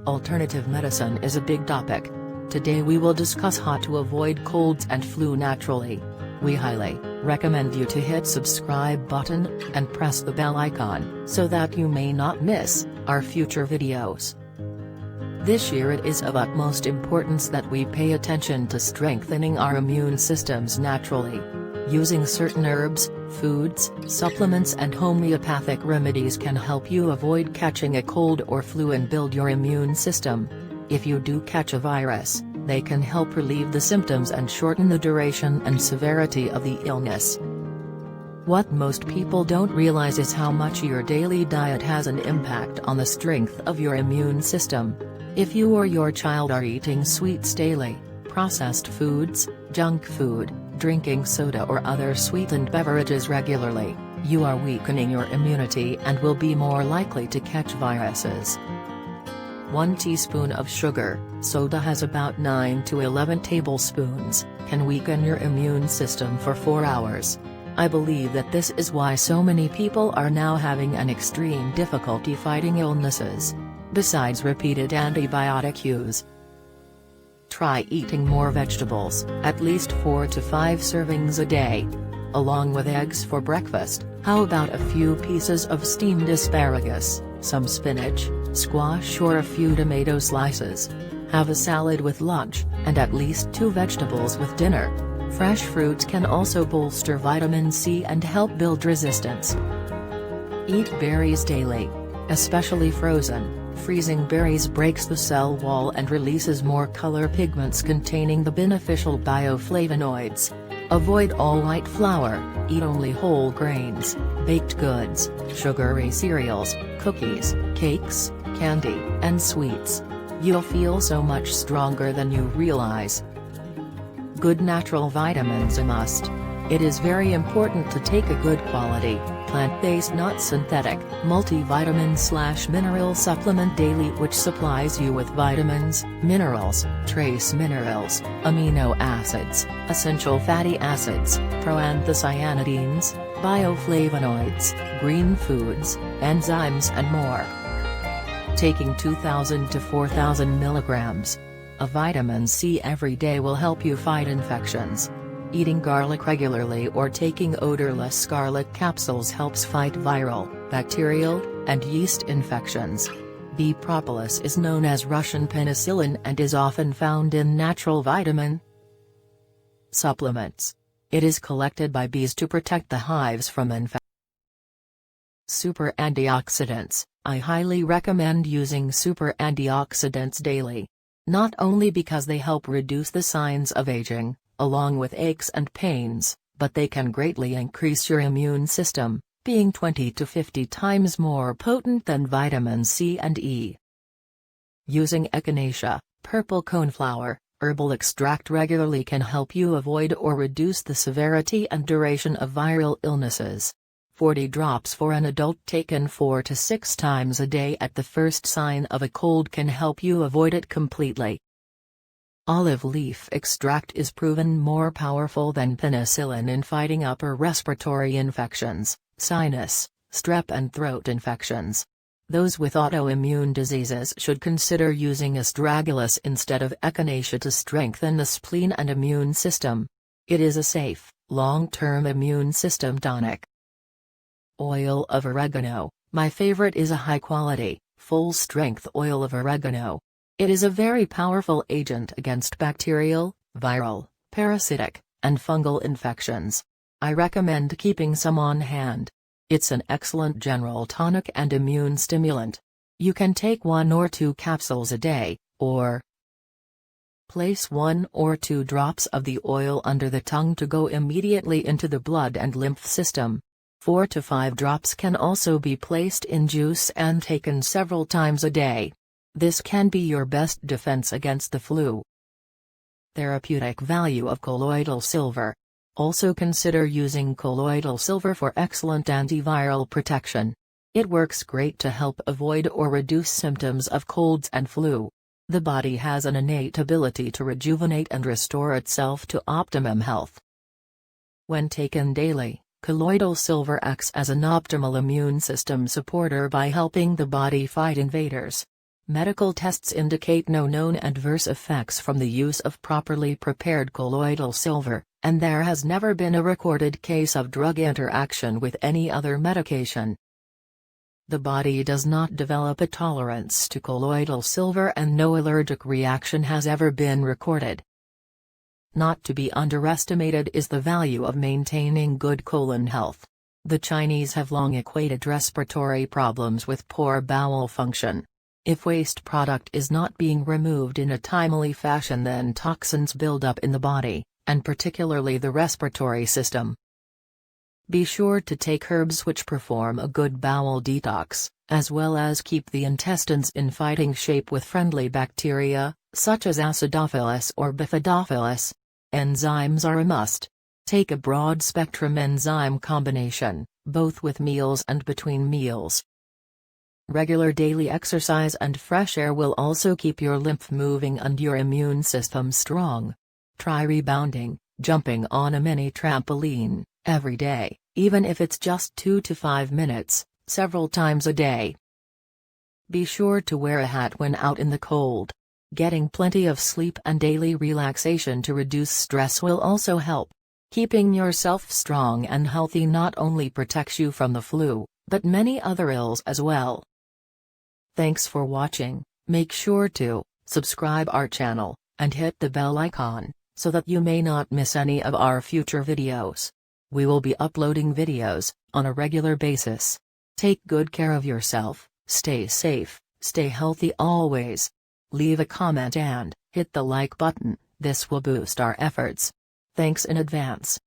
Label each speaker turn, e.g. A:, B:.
A: Alternative medicine is a big topic. Today we will discuss how to avoid colds and flu naturally. We highly recommend you to hit subscribe button and press the bell icon so that you may not miss our future videos. This year it is of utmost importance that we pay attention to strengthening our immune systems naturally. Using certain herbs, foods, supplements and homeopathic remedies can help you avoid catching a cold or flu and build your immune system. If you do catch a virus, they can help relieve the symptoms and shorten the duration and severity of the illness. What most people don't realize is how much your daily diet has an impact on the strength of your immune system. If you or your child are eating sweets daily, processed foods, junk food, drinking soda or other sweetened beverages regularly, you are weakening your immunity and will be more likely to catch viruses. 1 teaspoon of sugar, soda has about 9 to 11 tablespoons, can weaken your immune system for 4 hours. I believe that this is why so many people are now having an extreme difficulty fighting illnesses. Besides repeated antibiotic use, try eating more vegetables, at least 4 to 5 servings a day. Along with eggs for breakfast, how about a few pieces of steamed asparagus, some spinach, squash or a few tomato slices? Have a salad with lunch, and at least 2 vegetables with dinner. Fresh fruits can also bolster vitamin C and help build resistance. Eat berries daily. Especially frozen. Freezing berries breaks the cell wall and releases more color pigments containing the beneficial bioflavonoids. Avoid all white flour, eat only whole grains, baked goods, sugary cereals, cookies, cakes, candy, and sweets. You'll feel so much stronger than you realize. Good natural vitamins a must. It is very important to take a good quality, plant-based not synthetic, multivitamin/mineral supplement daily which supplies you with vitamins, minerals, trace minerals, amino acids, essential fatty acids, proanthocyanidins, bioflavonoids, green foods, enzymes and more. Taking 2,000 to 4,000 milligrams of vitamin C every day will help you fight infections. Eating garlic regularly or taking odorless garlic capsules helps fight viral, bacterial, and yeast infections. Bee propolis is known as Russian penicillin and is often found in natural vitamin supplements. It is collected by bees to protect the hives from infections. Super antioxidants. I highly recommend using super antioxidants daily. Not only because they help reduce the signs of aging, along with aches and pains, but they can greatly increase your immune system, being 20 to 50 times more potent than vitamin C and E. Using echinacea, purple coneflower, herbal extract regularly can help you avoid or reduce the severity and duration of viral illnesses. 40 drops for an adult taken 4 to 6 times a day at the first sign of a cold can help you avoid it completely. Olive leaf extract is proven more powerful than penicillin in fighting upper respiratory infections, sinus, strep and throat infections. Those with autoimmune diseases should consider using astragalus instead of echinacea to strengthen the spleen and immune system. It is a safe, long-term immune system tonic. Oil of oregano. My favorite is a high-quality, full-strength oil of oregano. It is a very powerful agent against bacterial, viral, parasitic, and fungal infections. I recommend keeping some on hand. It's an excellent general tonic and immune stimulant. You can take 1 or 2 capsules a day, or place 1 or 2 drops of the oil under the tongue to go immediately into the blood and lymph system. 4 to 5 drops can also be placed in juice and taken several times a day. This can be your best defense against the flu. Therapeutic value of colloidal silver. Also consider using colloidal silver for excellent antiviral protection. It works great to help avoid or reduce symptoms of colds and flu. The body has an innate ability to rejuvenate and restore itself to optimum health. When taken daily, colloidal silver acts as an optimal immune system supporter by helping the body fight invaders. Medical tests indicate no known adverse effects from the use of properly prepared colloidal silver, and there has never been a recorded case of drug interaction with any other medication. The body does not develop a tolerance to colloidal silver and no allergic reaction has ever been recorded. Not to be underestimated is the value of maintaining good colon health. The Chinese have long equated respiratory problems with poor bowel function. If waste product is not being removed in a timely fashion, then toxins build up in the body, and particularly the respiratory system. Be sure to take herbs which perform a good bowel detox, as well as keep the intestines in fighting shape with friendly bacteria, such as Acidophilus or Bifidophilus. Enzymes are a must. Take a broad-spectrum enzyme combination, both with meals and between meals. Regular daily exercise and fresh air will also keep your lymph moving and your immune system strong. Try rebounding, jumping on a mini trampoline, every day, even if it's just 2 to 5 minutes, several times a day. Be sure to wear a hat when out in the cold. Getting plenty of sleep and daily relaxation to reduce stress will also help. Keeping yourself strong and healthy not only protects you from the flu, but many other ills as well. Thanks for watching. Make sure to subscribe our channel and hit the bell icon so that you may not miss any of our future videos. We will be uploading videos on a regular basis. Take good care of yourself, stay safe, stay healthy always. Leave a comment and hit the like button. This will boost our efforts. Thanks in advance.